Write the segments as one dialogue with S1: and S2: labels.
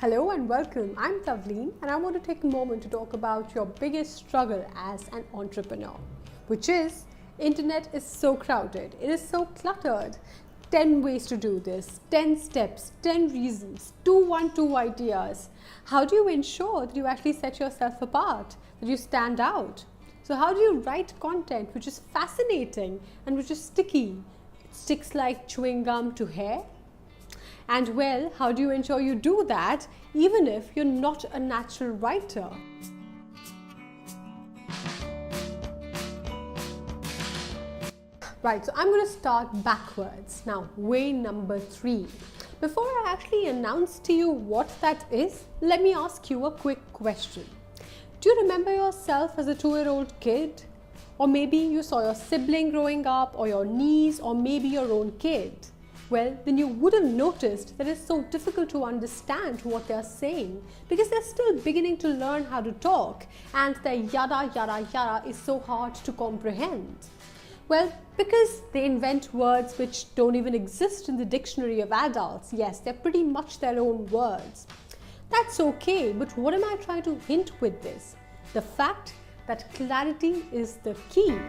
S1: Hello and welcome. I'm Tavleen and I want to take a moment to talk about your biggest struggle as an entrepreneur, which is internet is so crowded. It is so cluttered. 10 ways to do this, 10 steps, 10 reasons, 212 ideas. How do you ensure that you actually set yourself apart, that you stand out? So how do you write content which is fascinating and which is sticky? It sticks like chewing gum to hair? And well, how do you ensure you do that even if you're not a natural writer? Right, so I'm going to start backwards. Now, way number 3. Before I actually announce to you what that is, let me ask you a quick question. Do you remember yourself as a 2-year-old kid? Or maybe you saw your sibling growing up, or your niece, or maybe your own kid. Well, then you would have noticed that it's so difficult to understand what they're saying because they're still beginning to learn how to talk and their yada yada yada is so hard to comprehend. Well, because they invent words which don't even exist in the dictionary of adults. Yes, they're pretty much their own words. That's okay, but what am I trying to hint with this? The fact that clarity is the key.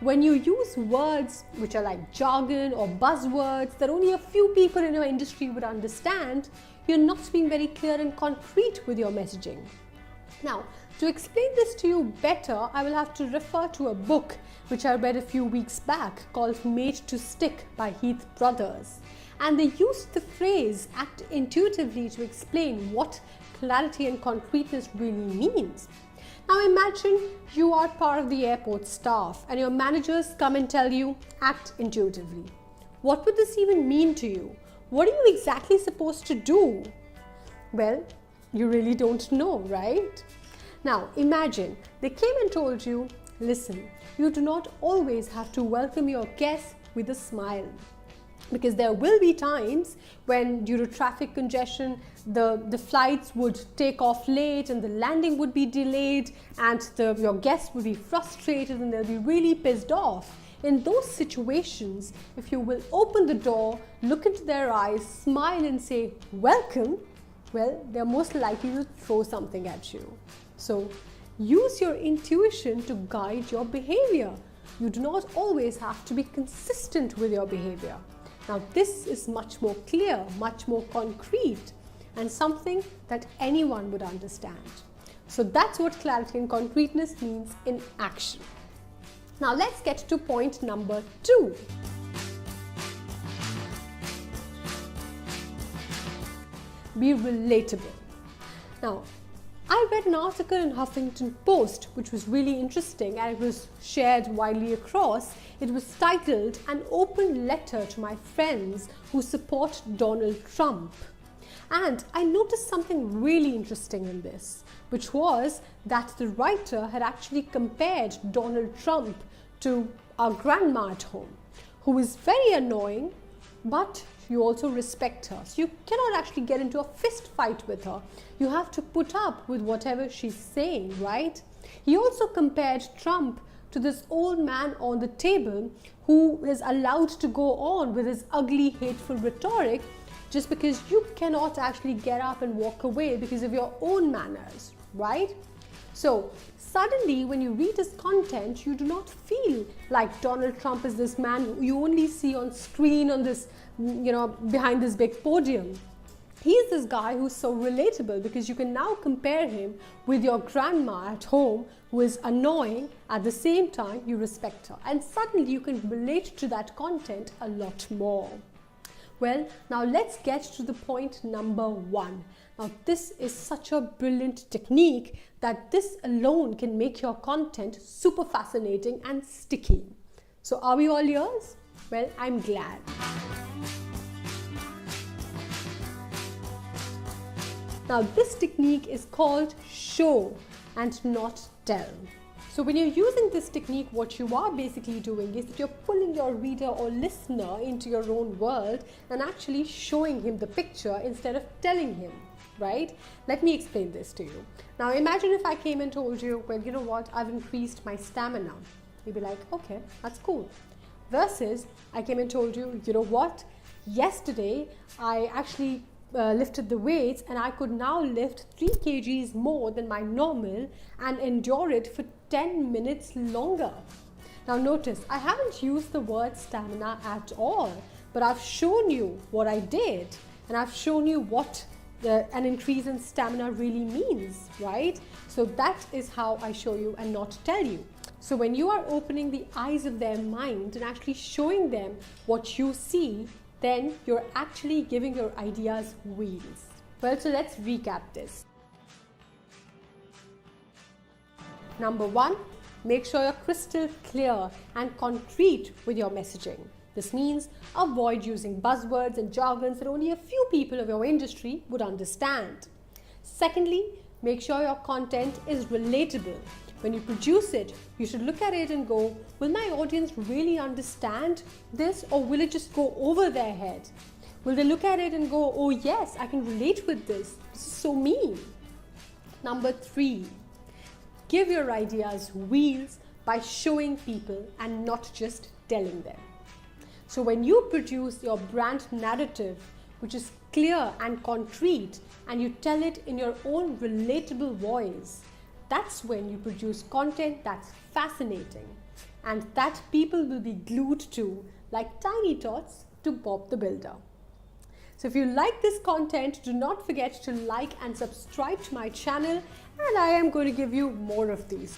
S1: When you use words which are like jargon or buzzwords that only a few people in your industry would understand, you're not being very clear and concrete with your messaging. Now, to explain this to you better, I will have to refer to a book which I read a few weeks back called Made to Stick by Heath Brothers. And they used the phrase act intuitively to explain what clarity and concreteness really means. Now imagine you are part of the airport staff and your managers come and tell you, act intuitively. What would this even mean to you? What are you exactly supposed to do? Well, you really don't know, right? Now imagine they came and told you, listen, you do not always have to welcome your guests with a smile. Because there will be times when due to traffic congestion, the flights would take off late and the landing would be delayed and your guests would be frustrated and they'll be really pissed off. In those situations, if you will open the door, look into their eyes, smile and say, welcome, well, they're most likely to throw something at you. So use your intuition to guide your behavior. You do not always have to be consistent with your behavior. Now this is much more clear, much more concrete and something that anyone would understand. So that's what clarity and concreteness means in action. Now let's get to point number 2. Be relatable. Now, I read an article in Huffington Post which was really interesting and it was shared widely across. It was titled An Open Letter to My Friends Who Support Donald Trump. And I noticed something really interesting in this, which was that the writer had actually compared Donald Trump to our grandma at home, who is very annoying, but you also respect her. So you cannot actually get into a fist fight with her. You have to put up with whatever she's saying, right? He also compared Trump to this old man on the table who is allowed to go on with his ugly, hateful rhetoric just because you cannot actually get up and walk away because of your own manners, right? So suddenly when you read his content, you do not feel like Donald Trump is this man you only see on screen on this, behind this big podium. He's this guy who's so relatable because you can now compare him with your grandma at home who is annoying, at the same time you respect her. And suddenly you can relate to that content a lot more. Well, now let's get to the point number 1. Now this is such a brilliant technique that this alone can make your content super fascinating and sticky. So are we all ears? Well, I'm glad. Now this technique is called show and not tell. So when you're using this technique, what you are basically doing is that you're pulling your reader or listener into your own world and actually showing him the picture instead of telling him, right? Let me explain this to you. Now imagine if I came and told you, well, you know what, I've increased my stamina. You'd be like, okay, that's cool. Versus I came and told you, you know what, Yesterday, I actually lifted the weights and I could now lift 3 kgs more than my normal and endure it for 10 minutes longer. Now notice, I haven't used the word stamina at all, but I've shown you what I did and I've shown you what an increase in stamina really means, right? So that is how I show you and not tell you. So when you are opening the eyes of their mind and actually showing them what you see, then you're actually giving your ideas wheels. Well, so let's recap this. Number 1, make sure you're crystal clear and concrete with your messaging. This means avoid using buzzwords and jargons that only a few people of your industry would understand. Secondly, make sure your content is relatable. When you produce it, you should look at it and go, will my audience really understand this, or will it just go over their head? Will they look at it and go, oh yes, I can relate with this. This is so me. Number 3, give your ideas wheels by showing people and not just telling them. So when you produce your brand narrative, which is clear and concrete, and you tell it in your own relatable voice, that's when you produce content that's fascinating and that people will be glued to like tiny tots to Bob the Builder. So if you like this content, do not forget to like and subscribe to my channel, and I am going to give you more of these.